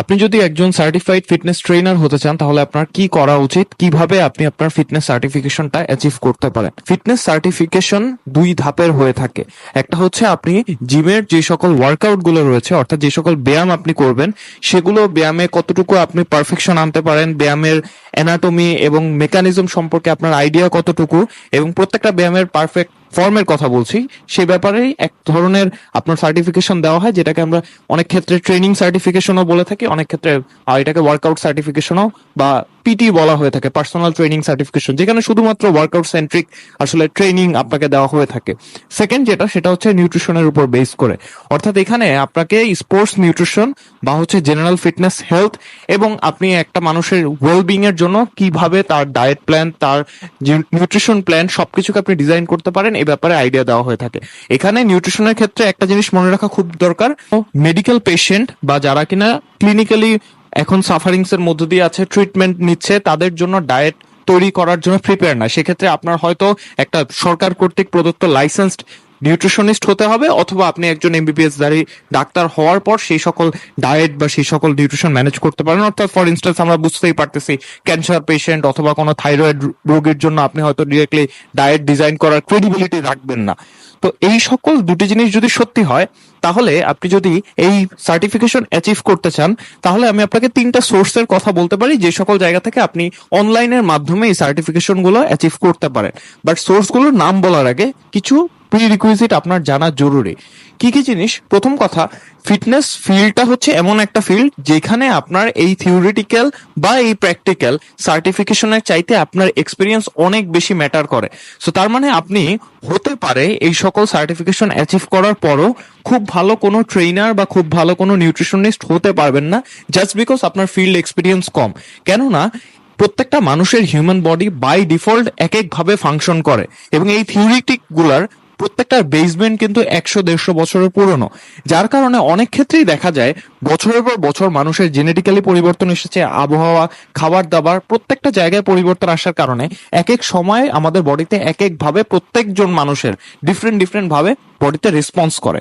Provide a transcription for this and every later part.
আপনি যদি একজন সার্টিফাইড ফিটনেস ট্রেনার হতে চান তাহলে আপনার কি করা উচিত, কিভাবে আপনি আপনার ফিটনেস সার্টিফিকেশনটা অ্যাচিভ করতে পারেন। ফিটনেস সার্টিফিকেশন দুই ধাপের হয়ে থাকে। একটা হচ্ছে আপনি জিমের যে সকল ওয়ার্কআউট গুলো রয়েছে, অর্থাৎ যে সকল ব্যায়াম আপনি করবেন সেগুলো ব্যায়ামে কতটুকু আপনি পারফেকশন আনতে পারেন, ব্যায়ামের অ্যানাটমি এবং মেকানিজম সম্পর্কে আপনার আইডিয়া কতটুকু, এবং প্রত্যেকটা ব্যায়ামের পারফেক্ট ফর্মের কথা বলছি, সে ব্যাপারেই এক ধরনের আপনার সার্টিফিকেশন দেওয়া হয়, যেটাকে আমরা অনেক ক্ষেত্রে ট্রেনিং সার্টিফিকেশনও বলে থাকি, অনেক ক্ষেত্রে এটাকে ওয়ার্কআউট সার্টিফিকেশনও বা পিটি বলা হয়ে থাকে, পার্সোনাল ট্রেনিং সার্টিফিকেশন, যেখানে শুধুমাত্র ওয়ার্কআউট সেন্ট্রিক আসলে ট্রেনিং আপনাকে দেওয়া হয়ে থাকে। সেকেন্ড সেটা হচ্ছে নিউট্রিশনের উপর বেস করে, অর্থাৎ এখানে আপনাকে স্পোর্টস নিউট্রিশন বা হচ্ছে জেনারেল ফিটনেস হেলথ এবং আপনি একটা মানুষের ওয়েলবিং এর জন্য কিভাবে তার ডায়েট প্ল্যান, তার নিউট্রিশন প্ল্যান সবকিছুকে আপনি ডিজাইন করতে পারেন এই ব্যাপারে আইডিয়া দেওয়া হয়ে থাকে। এখানে নিউট্রিশনের ক্ষেত্রে একটা জিনিস মনে রাখা খুব দরকার, মেডিকেল পেশেন্ট বা যারা কিনা ক্লিনিক্যালি এখন সাফারিংস এর মধ্য দিয়ে আছে, ট্রিটমেন্ট নিচ্ছে, তাদের জন্য ডায়েট তৈরি করার জন্য প্রিপেয়ার না। সেক্ষেত্রে আপনার হয়তো একটা সরকার কর্তৃক প্রদত্ত লাইসেন্সড নিউট্রিশনিস্ট হতে হবে, অথবা আপনি একজন এমবিবিএস দারি ডাক্তার হওয়ার পর সেই সকল ডায়েট বা সেই সকল নিউট্রিশন ম্যানেজ করতে পারেন। অর্থাৎ ফর ইনস্টেন্স আমরা বুঝতেই পারতেছি ক্যান্সার পেশেন্ট অথবা কোনো থাইরয়েড রোগের জন্য আপনি হয়তো ডিরেক্টলি ডায়েট ডিজাইন করার ক্রেডিবিলিটি রাখবেন না। তো এই সকল দুটি জিনিস যদি সত্যি হয়, তাহলে আপনি যদি এই সার্টিফিকেশন অ্যাচিভ করতে চান, তাহলে আমি আপনাকে তিনটা সোর্সের কথা বলতে পারি যে সকল জায়গা থেকে আপনি অনলাইনের মাধ্যমে এই সার্টিফিকেশন গুলো অ্যাচিভ করতে পারেন। বাট সোর্স গুলোর নাম বলার আগে কিছু প্রিরিকুইজিট আপনার জানা জরুরি। কি কি জিনিস? প্রথম কথা, ফিটনেস ফিল্ডটা হচ্ছে এমন একটা ফিল্ড যেখানে আপনার এই থিওরিটিক্যাল বা এই প্র্যাকটিক্যাল সার্টিফিকেশনের চাইতে আপনার এক্সপিরিয়েন্স অনেক বেশি ম্যাটার করে। সো তার মানে আপনি হতে পারে এই সকল সার্টিফিকেশন অ্যাচিভ করার পরও খুব ভালো কোনো ট্রেনার বা খুব ভালো কোনো নিউট্রিশনিস্ট হতে পারবেন না, জাস্ট বিকজ আপনার ফিল্ড এক্সপিরিয়েন্স কম। কেননা প্রত্যেকটা মানুষের হিউম্যান বডি বাই ডিফল্ট এক এক ভাবে ফাংশন করে, এবং এই থিওরিটিক গুলার প্রত্যেকটার বেসমেন্ট কিন্তু 100-150 বছরের পুরনো, যার কারণে অনেক ক্ষেত্রেই দেখা যায় বছরের পর বছর মানুষের জেনেটিক্যালি পরিবর্তন এসেছে, আবহাওয়া, খাবার দাবার প্রত্যেকটা জায়গায় পরিবর্তন আসার কারণে এক এক সময় আমাদের বডিতে এক এক ভাবে প্রত্যেকজন মানুষের ডিফারেন্ট ডিফারেন্ট ভাবে বডিতে রেসপন্স করে।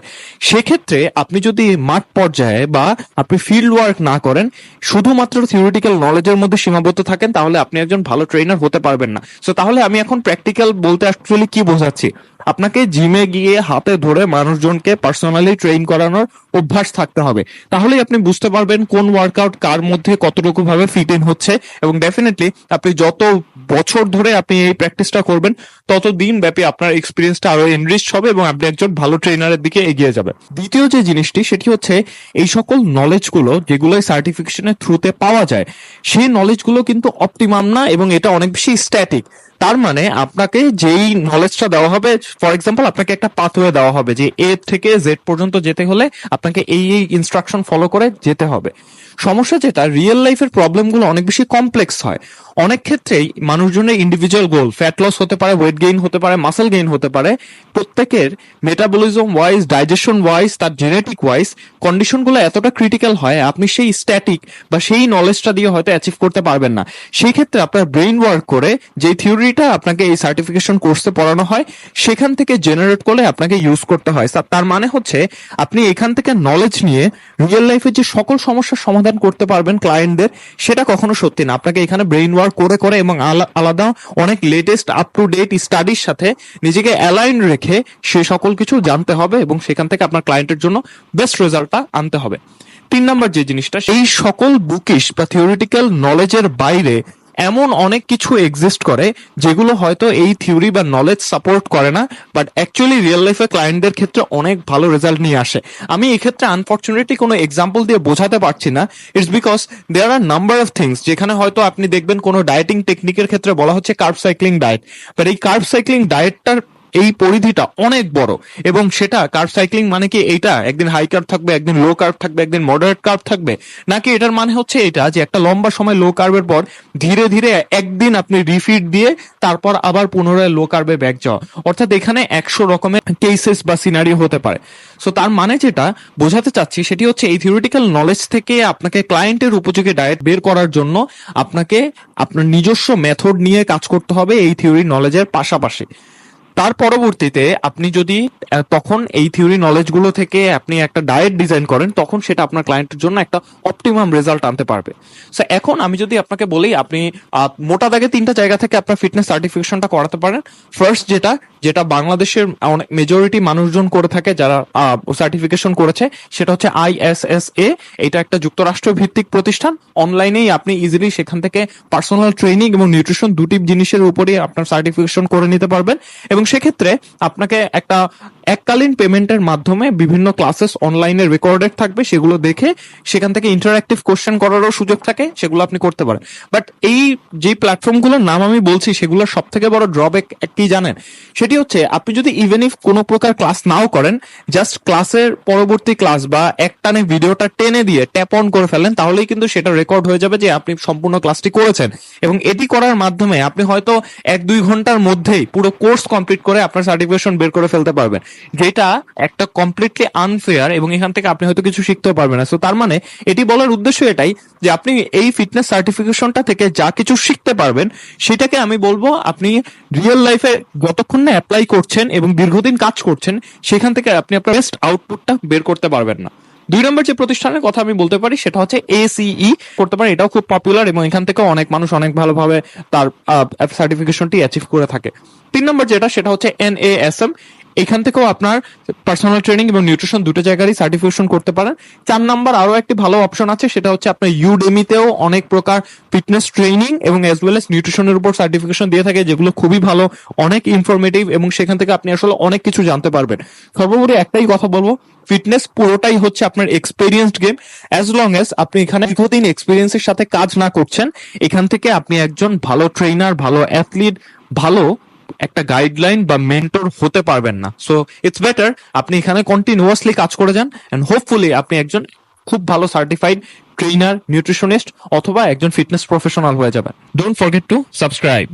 সেক্ষেত্রে আপনি যদি মাঠ পর্যায়ে বা আপনি ফিল্ড ওয়ার্ক না করেন, শুধুমাত্র থিওরিটিক্যাল নলেজের মধ্যে সীমাবদ্ধ থাকেন, তাহলে আপনি একজন ভালো ট্রেনার হতে পারবেন না। সো তাহলে আমি এখন প্র্যাকটিক্যাল বলতে অ্যাকচুয়ালি কি বোঝাচ্ছি, আপনাকে জিমে গিয়ে হাতে ধরে মানুষজনকে পার্সোনালি ট্রেন করানোর অভ্যাস থাকতে হবে। তাহলেই আপনি বুঝতে পারবেন কোন ওয়ার্কআউট কার মধ্যে কতটুকু ভাবে ফিট ইন হচ্ছে, এবং ডেফিনেটলি আপনি যত বছর ধরে আপনি এই প্র্যাকটিসটা করবেন তত দিন ব্যাপী আপনার এক্সপিরিয়েন্সটা আরো এনরিচ হবে এবং আপনি একজন ভালো ট্রেনারের দিকে এগিয়ে যাবে। দ্বিতীয় যে জিনিসটি সেটি হচ্ছে এই সকল নলেজগুলো যেগুলো সার্টিফিকেশনের থ্রুতে পাওয়া যায়, সেই নলেজগুলো কিন্তু অপটিমাম না, এবং এটা অনেক বেশি স্ট্যাটিক। তার মানে আপনাকে যেই নলেজটা দেওয়া হবে, ফর এক্সাম্পল আপনাকে একটা পাথওয়ে দেওয়া হবে যে এ থেকে জেড পর্যন্ত যেতে হলে আপনাকে এই এই ইনস্ট্রাকশন ফলো করে যেতে হবে। সমস্যা যেটা, রিয়েল লাইফের প্রবলেমগুলো অনেক বেশি কমপ্লেক্স হয়। অনেক ক্ষেত্রেই মানুষজনের ইন্ডিভিজুয়াল গোল, ফ্যাট লস হতে পারে, ওয়েট গেইন হতে পারে, মাসেল গেইন হতে পারে, প্রত্যেকের মেটাবলিজম ওয়াইজ, ডাইজেশন ওয়াইজ, তার জেনেটিক ওয়াইজ কন্ডিশনগুলো এতটা ক্রিটিক্যাল হয়, আপনি সেই স্ট্যাটিক বা সেই নলেজটা দিয়ে হয়তো অ্যাচিভ করতে পারবেন না। সেই ক্ষেত্রে আপনার ব্রেইন ওয়ার্ক করে যে থিওরিটা আপনাকে এই সার্টিফিকেশন কোর্সে পড়ানো হয় সেখান থেকে জেনারেট করে আপনাকে ইউজ করতে হয়। তার মানে হচ্ছে আপনি এখান থেকে নলেজ নিয়ে রিয়েল লাইফে যে সকল সমস্যার সমাধান করতে পারবেন ক্লায়েন্টদের, সেটা কখনো সত্যি না। আপনাকে এখানে ব্রেইন ওয়ার্ক করে করে এবং আলাদা অনেক লেটেস্ট আপ টু ডেট স্টাডির সাথে নিজেকে অ্যালাইন রেখে সে সকল কিছু জানতে হবে এবং সেখান থেকে আপনার ক্লায়েন্টের জন্য বেস্ট রেজাল্টটা আনতে হবে। 3 নাম্বার যে জিনিসটা, এই সকল বুকিশ বা থিওরিটিক্যাল নলেজের বাইরে এমন অনেক কিছু এক্সিস্ট করে যেগুলো হয়তো এই থিওরি বা নলেজ সাপোর্ট করে না, বাট অ্যাকচুয়ালি রিয়েল লাইফে ক্লায়েন্টদের ক্ষেত্রে অনেক ভালো রেজাল্ট নিয়ে আসে। আমি এই ক্ষেত্রে আনফর্চুনেটলি কোনো এক্সাম্পল দিয়ে বোঝাতে পারছি না, it's because there are number of things যেখানে হয়তো আপনি দেখবেন কোনো ডায়েটিং টেকনিকের ক্ষেত্রে বলা হচ্ছে কার্ব সাইক্লিং ডায়েট, বাট এই কার্ব সাইক্লিং ডায়েটটার এই পরিধিটা অনেক বড়, এবং সেটা কার্ব সাইক্লিং মানে কি এইটা একদিন হাই কার্ব থাকবে, একদিন লো কার্ব থাকবে, একদিন মডারেট কার্ব থাকবে, নাকি এটার মানে হচ্ছে এটা যে একটা লম্বা সময় লো কার্বের পর ধীরে ধীরে একদিন আপনি রিফিট দিয়ে তারপর আবার পুনরায় লো কার্বে ব্যাক যাওয়া, অর্থাৎ এখানে 100 রকমের কেসেস বা সিনারিও হতে পারে। সো তার মানে যেটা বোঝাতে চাচ্ছি সেটি হচ্ছে এই থিওরিটিক্যাল নলেজ থেকে আপনাকে ক্লায়েন্টের উপযোগী ডায়েট বের করার জন্য আপনাকে আপনার নিজস্ব মেথড নিয়ে কাজ করতে হবে এই থিওরি নলেজের পাশাপাশি। তার পরবর্তীতে আপনি যদি তখন এই থিওরি নলেজ গুলো থেকে আপনি একটা ডায়েট ডিজাইন করেন, তখন সেটা আপনার ক্লায়েন্টের জন্য একটা অপটিমাম রেজাল্ট আনতে পারবে। সো এখন আমি যদি আপনাকে বলি, আপনি মোটা দাগে 3টা জায়গা থেকে আপনার ফিটনেস সার্টিফিকেশনটা করাতে পারেন। ফার্স্ট যেটা বাংলাদেশের অনেক মেজরিটি মানুষজন করে থাকে যারা সার্টিফিকেশন করেছে, সেটা হচ্ছে ISSA। এটা একটা যুক্তরাষ্ট্র ভিত্তিক প্রতিষ্ঠান। অনলাইনেই আপনি ইজিলি সেখান থেকে পার্সোনাল ট্রেনিং এবং নিউট্রিশন দুটি জিনিসের উপরে আপনার সার্টিফিকেশন করে নিতে পারবেন। এবং সেক্ষেত্রে আপনাকে একটা এককালীন পেমেন্টের মাধ্যমে বিভিন্ন ক্লাসেস অনলাইনে রেকর্ডেড থাকবে, সেগুলো দেখে সেখান থেকে ইন্টারঅ্যাক্টিভ কোশ্চেন করারও সুযোগ থাকে, সেগুলো আপনি করতে পারেন। বাট এই যে প্ল্যাটফর্মগুলোর নাম আমি বলছি, সেগুলোর সব থেকে বড় ড্রব্যাক কি জানেন? সেটি হচ্ছে আপনি যদি ইভেন ইফ কোনো প্রকার ক্লাস নাও করেন, জাস্ট ক্লাসের পরবর্তী ক্লাস বা একটানে ভিডিওটা টেনে দিয়ে ট্যাপ অন করে ফেলেন, তাহলেই কিন্তু সেটা রেকর্ড হয়ে যাবে যে আপনি সম্পূর্ণ ক্লাসটি করেছেন। এবং এটি করার মাধ্যমে আপনি হয়তো 1-2 ঘন্টার মধ্যেই পুরো কোর্স কমপ্লিট করে আপনার সার্টিফিকেশন বের করে ফেলতে পারবেন, যেটা একটা কমপ্লিটলি আনফেয়ার, এবং এখান থেকে আপনি হয়তো কিছু শিখতেও পারবেন না। সো তার মানে এটি বলার উদ্দেশ্য এটাই যে আপনি এই ফিটনেস সার্টিফিকেশনটা থেকে যা কিছু শিখতে পারবেন, সেটাকে আমি বলবো আপনি রিয়েল লাইফে যতক্ষণ না অ্যাপ্লাই করছেন এবং দীর্ঘদিন কাজ করছেন, সেখান থেকে আপনি আপনার বেস্ট আউটপুটটা বের করতে পারবেন না। 2 নম্বর যে প্রতিষ্ঠানের কথা আমি বলতে পারি, সেটা হচ্ছে ACE করতে পারে। এটাও খুব পপুলার এবং এখান থেকে অনেক মানুষ অনেক ভালোভাবে তার সার্টিফিকেশনটি অ্যাচিভ করে থাকে। 3 নম্বর যেটা, সেটা হচ্ছে NASM। এখান থেকেও আপনার পার্সোনাল ট্রেনিং এবং নিউট্রিশন দুটো জায়গারই সার্টিফিকেশন করতে পারেন। 4 নাম্বার আরো একটি ভালো অপশন আছে, সেটা হচ্ছে আপনার ইউডেমিতেও অনেক প্রকার ফিটনেস ট্রেনিং এবং অ্যাজ ওয়েল এস নিউট্রিশনের উপর সার্টিফিকেশন দিয়ে থাকে, যেগুলো খুবই ভালো, অনেক ইনফরমেটিভ, এবং সেখান থেকে আপনি আসলে অনেক কিছু জানতে পারবেন। সর্বোপরি একটাই কথা বলবো, ফিটনেস পুরোটাই হচ্ছে আপনার experienced game. As long S আপনি এখানে দীর্ঘদিন এক্সপিরিয়েন্সের সাথে কাজ না করছেন, এখান থেকে আপনি একজন ভালো ট্রেনার, ভালো অ্যাথলিট, ভালো একটা গাইডলাইন বা মেন্টর হতে পারবেন না। সো ইটস বেটার আপনি এখানে কন্টিনিউয়াসলি কাজ করে যান, এন্ড হোপফুলি আপনি একজন খুব ভালো সার্টিফাইড ট্রেনার, নিউট্রিশনিস্ট অথবা একজন ফিটনেস প্রফেশনাল হয়ে যাবেন। Don't forget to subscribe.